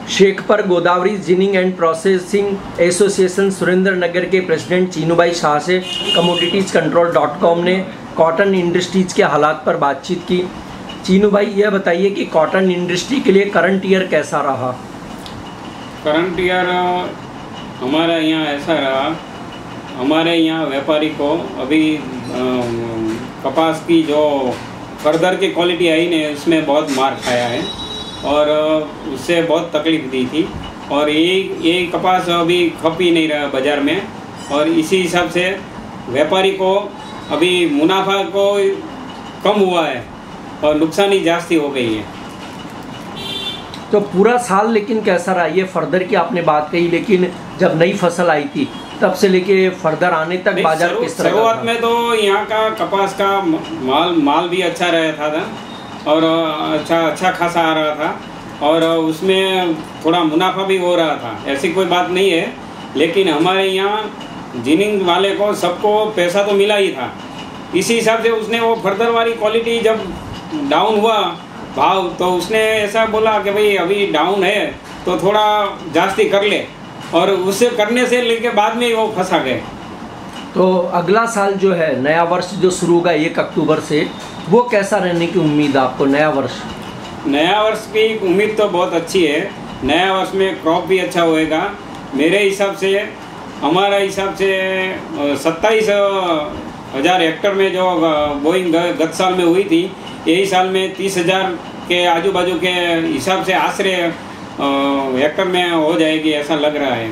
Shekhpur Godavari ginning and processing association Surendranagar के president चीनूभाई Shah से commoditiescontrol.com ने कॉटन इंडस्ट्रीज के हालात पर बातचीत की। चीनू भाई, यह बताइए कि कॉटन इंडस्ट्री के लिए करंट ईयर कैसा रहा? करंट ईयर हमारा यहाँ ऐसा रहा, हमारे यहाँ व्यापारी को अभी कपास की जो फर्दर की क्वालिटी आई ने उसमें बहुत मार खाया है और उससे बहुत तकलीफ दी थी और ये कपास अभी खप ही नहीं रहा बाज़ार में और इसी हिसाब से व्यापारी को अभी मुनाफा को कम हुआ है और नुकसानी जास्ती हो गई है। तो पूरा साल लेकिन कैसा रहा? ये फर्दर की आपने बात कही, लेकिन जब नई फसल आई थी तब से लेके फर्दर आने तक बाजार किस तरह? शुरुआत में तो यहाँ का कपास का माल भी अच्छा रहा था और अच्छा खासा आ रहा था और उसमें थोड़ा मुनाफा भी हो रहा था, ऐसी कोई बात नहीं है। लेकिन हमारे यहाँ जिनिंग वाले को सबको पैसा तो मिला ही था, इसी हिसाब से उसने वो फर्दर वाली क्वालिटी जब डाउन हुआ भाव तो उसने ऐसा बोला कि भाई अभी डाउन है तो थोड़ा जास्ती कर ले और उससे करने से लेके बाद में वो फंसा गए। तो अगला साल जो है, नया वर्ष जो शुरू होगा 1 अक्टूबर से, वो कैसा रहने की उम्मीद है आपको? नया वर्ष की उम्मीद तो बहुत अच्छी है। नया वर्ष में क्रॉप भी अच्छा होएगा। मेरे हिसाब से, हमारा हिसाब से 27,000 हेक्टर में जो बोइंग गत साल में हुई थी, यही साल में 30,000 के आजू बाजू के हिसाब से आश्रय हेक्टर में हो जाएगी ऐसा लग रहा है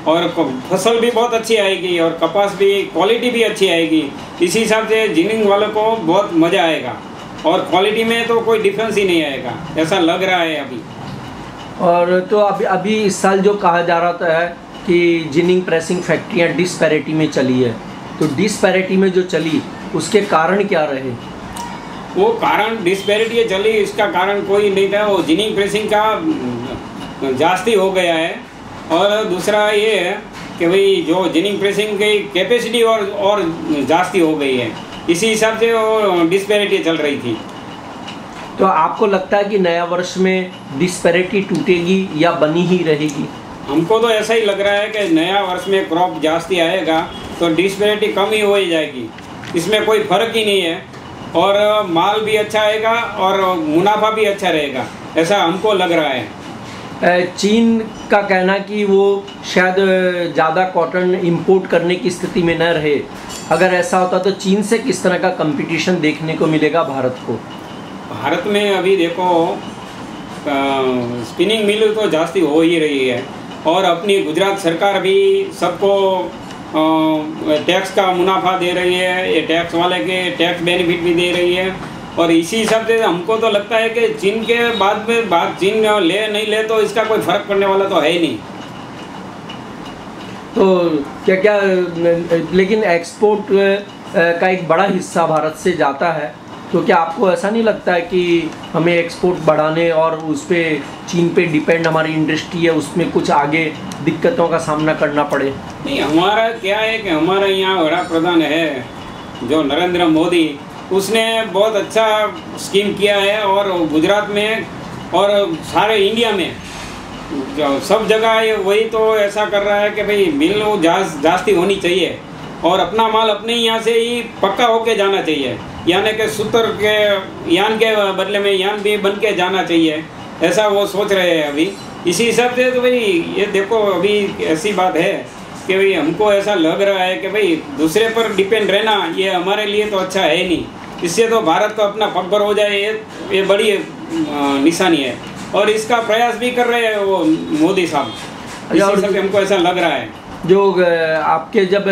और फसल भी बहुत अच्छी आएगी और कपास भी क्वालिटी भी अच्छी आएगी। इसी हिसाब से जिनिंग वालों को बहुत मज़ा आएगा और क्वालिटी में तो कोई डिफरेंस ही नहीं आएगा ऐसा लग रहा है अभी। और तो अभी इस साल जो कहा जा रहा है कि जिनिंग प्रेसिंग फैक्ट्रियाँ डिस्पैरिटी में चली है, तो डिस्पैरिटी में जो चली उसके कारण क्या रहे? वो कारण डिस्पैरिटी चली, इसका कारण कोई नहीं था, वो जिनिंग प्रेसिंग का जास्ती हो गया है और दूसरा ये है कि भाई जो जिनिंग प्रेसिंग की कैपेसिटी और जास्ती हो गई है, इसी हिसाब से वो डिस्पैरिटी चल रही थी। तो आपको लगता है कि नया वर्ष में डिस्पैरिटी टूटेगी या बनी ही रहेगी? हमको तो ऐसा ही लग रहा है कि नया वर्ष में क्रॉप जास्ती आएगा तो डिस्पैरिटी कम ही हो ही जाएगी, इसमें कोई फ़र्क ही नहीं है और माल भी अच्छा आएगा और मुनाफा भी अच्छा रहेगा, ऐसा हमको लग रहा है। चीन का कहना कि वो शायद ज़्यादा कॉटन इंपोर्ट करने की स्थिति में न रहे। अगर ऐसा होता तो चीन से किस तरह का कंपटीशन देखने को मिलेगा भारत को? भारत में अभी देखो स्पिनिंग मिल तो जास्ती हो ही रही है और अपनी गुजरात सरकार भी सबको टैक्स का मुनाफा दे रही है, ये टैक्स वाले के टैक्स बेनिफिट भी दे रही है और इसी हिसाब से हमको तो लगता है कि चीन के बाद चीन ले नहीं ले तो इसका कोई फ़र्क पड़ने वाला तो है ही नहीं। तो क्या लेकिन एक्सपोर्ट का एक बड़ा हिस्सा भारत से जाता है, तो क्या आपको ऐसा नहीं लगता है कि हमें एक्सपोर्ट बढ़ाने और उस पर चीन पे डिपेंड हमारी इंडस्ट्री है उसमें कुछ आगे दिक्कतों का सामना करना पड़े? नहीं, हमारा क्या है कि हमारा यहाँ बड़ा प्रधान है जो नरेंद्र मोदी, उसने बहुत अच्छा स्कीम किया है और गुजरात में और सारे इंडिया में सब जगह वही तो ऐसा कर रहा है कि भाई मिल जास्ती होनी चाहिए और अपना माल अपने यहाँ से ही पक्का होके जाना चाहिए, यानी कि सूत्र के यान के बदले में यान भी बन के जाना चाहिए, ऐसा वो सोच रहे हैं अभी। इसी हिसाब से तो भाई ये देखो अभी ऐसी बात है कि भाई हमको ऐसा लग रहा है कि भाई दूसरे पर डिपेंड रहना ये हमारे लिए तो अच्छा है नहीं, इससे तो भारत को अपना पगभर हो जाए ये बड़ी निशानी है और इसका प्रयास भी कर रहे हैं वो मोदी साहब, इसी हिसाब से हमको ऐसा लग रहा है। जो आपके जब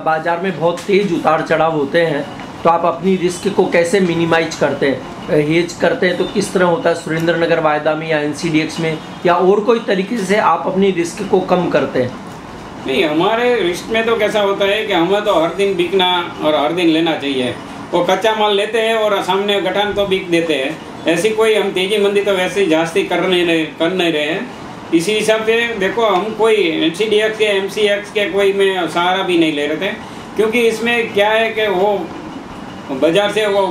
बाज़ार में बहुत तेज़ उतार चढ़ाव होते हैं तो आप अपनी रिस्क को कैसे मिनिमाइज करते हैं, हेज करते हैं, तो किस तरह होता है सुरेंद्रनगर वायदा में या NCDX में, या और कोई तरीके से आप अपनी रिस्क को कम करते हैं? नहीं, हमारे रिस्क में तो कैसा होता है कि हमें तो हर दिन बिकना और हर दिन लेना चाहिए, वो कच्चा माल लेते हैं और सामने गठान तो बिक देते हैं, ऐसी कोई हम तेजी मंदी तो वैसे ही जास्ती कर नहीं रहे हैं। इसी हिसाब से देखो हम कोई NCDX के MCX के कोई में सहारा भी नहीं ले रहे थे, क्योंकि इसमें क्या है कि वो बाज़ार से वो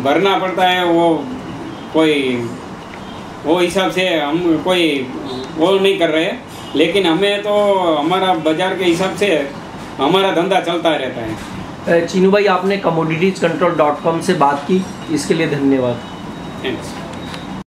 भरना पड़ता है, वो हिसाब से हम कोई वो नहीं कर रहे, लेकिन हमें तो हमारा बाजार के हिसाब से हमारा धंधा चलता रहता है। चीनू भाई, आपने commoditiescontrol.com से बात की, इसके लिए धन्यवाद। थैंक्स।